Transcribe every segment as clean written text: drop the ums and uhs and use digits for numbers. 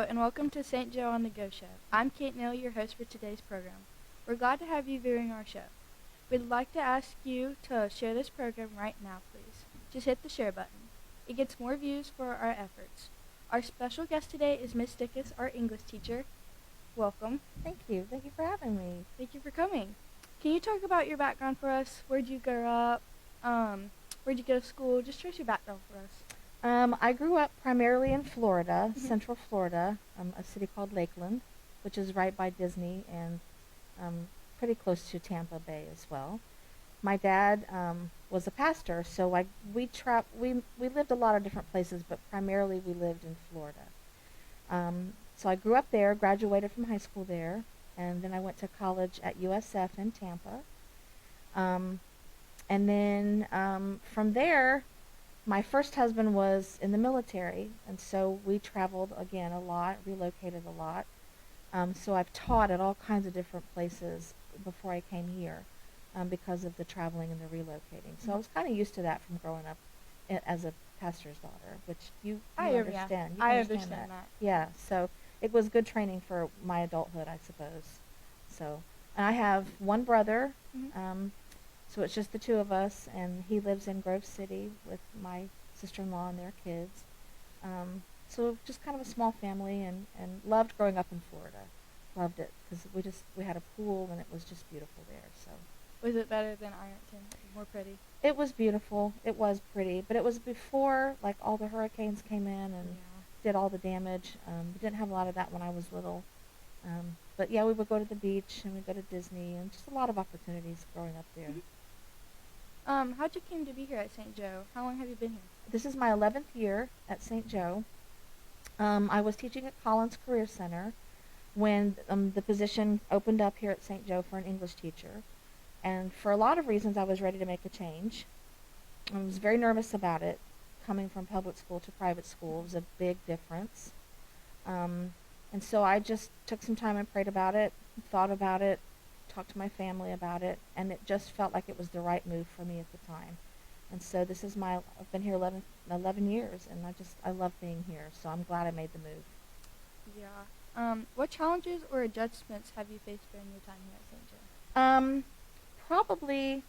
and welcome to St. Joe on the Go Show. I'm Neel, your host for today's program. We're glad to have you viewing our show. We'd like to ask you to share this program right now, please. Just hit the share button. It gets more views for our efforts. Our special guest today is Miss Dickess, our English teacher. Welcome. Thank you. Thank you for having me. Thank you for coming. Can you talk about your background for us? Where'd you grow up? Where'd you go to school? Just trace your background for us. I grew up primarily in Florida, Central Florida, a city called Lakeland, which is right by Disney and pretty close to Tampa Bay as well. My dad was a pastor, so we lived a lot of different places, but primarily we lived in Florida. So I grew up there, graduated from high school there, and then I went to college at USF in Tampa. And then from there, my first husband was in the military, and so we traveled again a lot, relocated a lot. So I've taught at all kinds of different places before I came here because of the traveling and the relocating. So I was kind of used to that from growing up as a pastor's daughter, which you understand. I understand that. Yeah, so it was good training for my adulthood, I suppose. So, and I have one brother. So it's just the two of us, and he lives in Grove City with my sister-in-law and their kids. So just kind of a small family, and loved growing up in Florida. Loved it because we had a pool, and it was just beautiful there. So Was it better than Ironton? More pretty? it was beautiful. It was pretty, but it was before like all the hurricanes came in and did all the damage. We didn't have a lot of that when I was little. But yeah, we would go to the beach and we'd go to Disney, and just a lot of opportunities growing up there. How'd you came to be here at St. Joe? How long have you been here? This is my 11th year at St. Joe. I was teaching at Collins Career Center when the position opened up here at St. Joe for an English teacher. And for a lot of reasons, I was ready to make a change. I was very nervous about it. Coming from public school to private school was a big difference. And so I just took some time and prayed about it, thought about it, talked to my family about it, and it just felt like it was the right move for me at the time. And so I've been here 11 years, and I love being here, so I'm glad I made the move. Yeah. What challenges or adjustments have you faced during your time here at St. Joe? Probably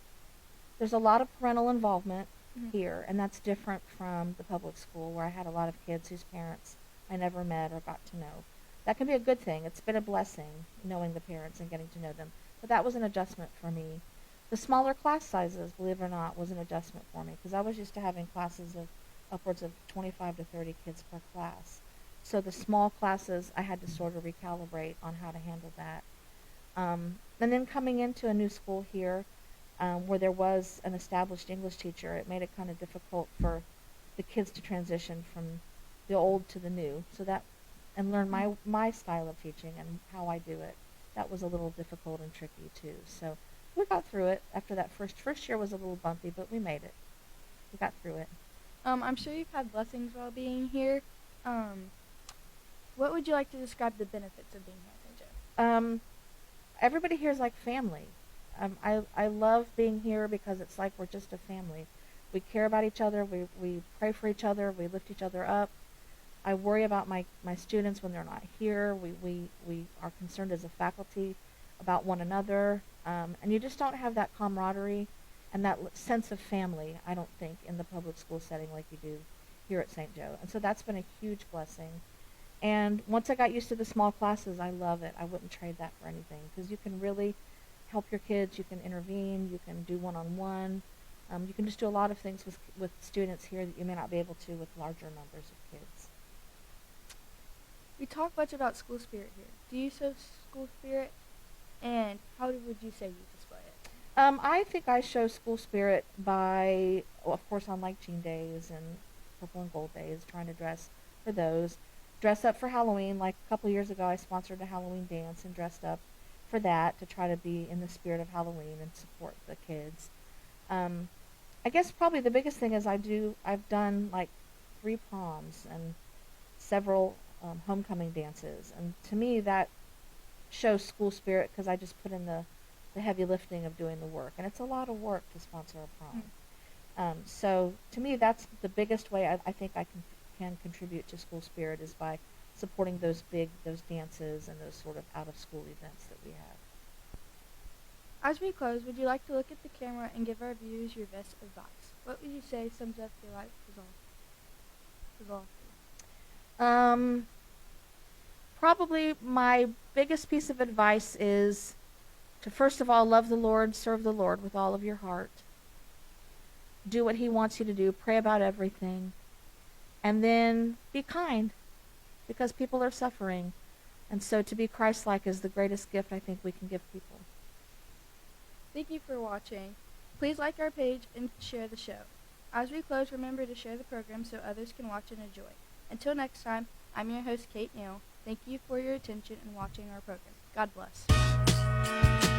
there's a lot of parental involvement here, and that's different from the public school where I had a lot of kids whose parents I never met or got to know. That can be a good thing. It's been a blessing knowing the parents and getting to know them. But that was an adjustment for me. The smaller class sizes, believe it or not, was an adjustment for me because I was used to having classes of upwards of 25 to 30 kids per class. So the small classes, I had to sort of recalibrate on how to handle that. And then coming into a new school here where there was an established English teacher, it made it kind of difficult for the kids to transition from the old to the new. And learn my style of teaching and how I do it. That was a little difficult and tricky too. So we got through it. After that first year was a little bumpy, but we made it. We got through it. I'm sure you've had blessings while being here. What would you like to describe the benefits of being here at St. Joe? Everybody here is like family. I love being here because it's like we're just a family. We care about each other. We pray for each other. We lift each other up. I worry about my students when they're not here. We are concerned as a faculty about one another. And you just don't have that camaraderie and that sense of family, I don't think, in the public school setting like you do here at St. Joe. And so that's been a huge blessing. And once I got used to the small classes, I love it. I wouldn't trade that for anything because you can really help your kids. You can intervene. You can do one-on-one. You can just do a lot of things with students here that you may not be able to with larger numbers of kids. We talk much about school spirit here. Do you show school spirit, and how would you say you display it? I think I show school spirit by, well, of course, on like Jean Days and Purple and Gold Days, trying to dress for those. Dress up for Halloween. Like a couple years ago, I sponsored a Halloween dance and dressed up for that to try to be in the spirit of Halloween and support the kids. I guess probably the biggest thing is I've done like 3 proms and several homecoming dances, and to me that shows school spirit because I just put in the heavy lifting of doing the work, and it's a lot of work to sponsor a prom. So to me that's the biggest way I think I can contribute to school spirit is by supporting those dances and those sort of out of school events that we have. As we close, would you like to look at the camera and give our viewers your best advice? What would you say sums up your life as all? Probably my biggest piece of advice is to first of all love the Lord, serve the Lord with all of your heart. Do what he wants you to do, pray about everything, and then be kind because people are suffering. And so to be Christ-like is the greatest gift I think we can give people. Thank you for watching. Please like our page and share the show. As we close, remember to share the program so others can watch and enjoy. Until next time, I'm your host, Kate Neel. Thank you for your attention and watching our program. God bless.